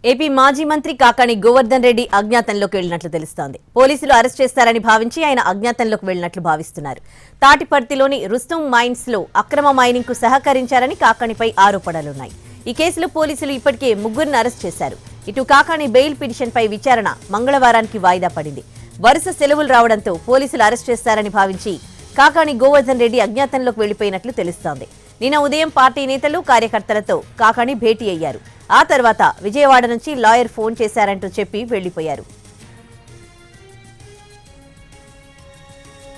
AP మాజీ మంత్రి కాకాణి గోవర్ధన్ రెడ్డి అజ్ఞాతంలోకి వెళ్లినట్లు తెలుస్తోంది. పోలీసులు అరెస్ట్ చేస్తారని భావించి ఆయన అజ్ఞాతంలోకి వెళ్లినట్లు భావిస్తున్నారు. తాటిపర్తిలోని రుస్తుం మైన్స్ లో అక్రమ మైనింగ్ కు సహకరించారని కాకాణిపై ఆరోపణలున్నాయి. ఈ కేసులో పోలీసులు ఇప్పటికే ముగ్గురిని అరెస్ట్ చేశారు. ఇటు కాకాణి బెయిల్ పిటిషన్ పై విచారణ మంగళవారానికి వాయిదా పడింది. వరుస సెలవులు రావడంతో పోలీసులు అరెస్ట్ చేస్తారని భావించి కాకాణి గోవర్ధన్ రెడ్డి అజ్ఞాతంలోకి వెళ్లిపోయినట్లు తెలుస్తోంది. నిన్న ఉదయం పార్టీ నేతలు కార్యకర్తలతో కాకాణి భేటీ అయ్యారు. ఆ తర్వాత విజయవాడ నుంచి లాయర్ ఫోన్ చేశారంటూ చెప్పి వెళ్లిపోయారు.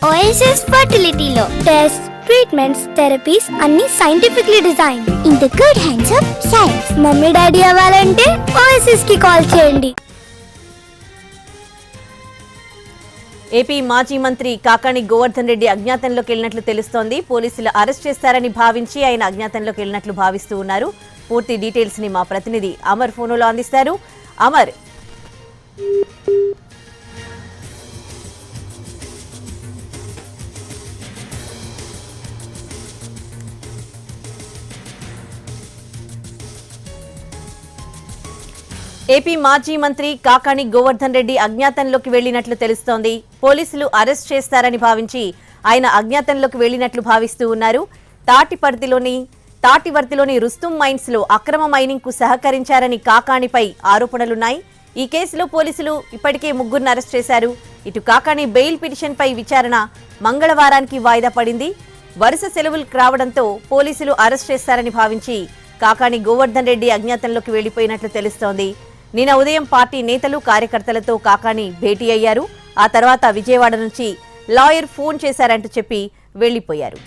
ఓఎస్ఎస్ ఫర్టిలిటీలో టెస్ట్ ట్రీట్మెంట్స్ థెరపీస్ అన్ని scientifically design in the good hands of science. Mummy daddy అవ్వాలంటే ఓఎస్ఎస్ కి కాల్ చేయండి. ఏపీ మాజీ మంత్రి కాకాణి గోవర్ధన్ రెడ్డి అజ్ఞాతంలోకి వెళ్లినట్లు తెలుస్తోంది. పోలీసులు అరెస్ట్ చేస్తారని భావించి ఆయన అజ్ఞాతంలోకి వెళ్లినట్లు భావిస్తూ ఉన్నారు. పూర్తి డీటెయిల్స్ ని మా ప్రతినిధి అమర్ ఫోన్లో అందిస్తారు. అమర్, ఏపీ మాజీ మంత్రి కాకాణి గోవర్ధన్ రెడ్డి అజ్ఞాతంలోకి వెళ్లినట్లు తెలుస్తోంది. పోలీసులు అరెస్ట్ చేస్తారని భావించి ఆయన అజ్ఞాతంలోకి వెళ్లినట్లు భావిస్తూ ఉన్నారు. తాటివర్తిలోని రుస్తుం మైన్స్ లో అక్రమ మైనింగ్ కు సహకరించారని కాకాణిపై ఆరోపణలున్నాయి. ఈ కేసులో పోలీసులు ఇప్పటికే ముగ్గురిని అరెస్ట్ చేశారు. ఇటు కాకాణి బెయిల్ పిటిషన్ పై విచారణ మంగళవారానికి వాయిదా పడింది. వరుస సెలవులు రావడంతో పోలీసులు అరెస్ట్ చేస్తారని భావించి కాకాణి గోవర్ధన్ రెడ్డి అజ్ఞాతంలోకి వెళ్లిపోయినట్లు తెలుస్తోంది. నిన్న ఉదయం పార్టీ నేతలు కార్యకర్తలతో కాకాణి భేటీ అయ్యారు. ఆ తర్వాత విజయవాడ నుంచి లాయర్ ఫోన్ చేశారంటూ చెప్పి వెళ్లిపోయారు.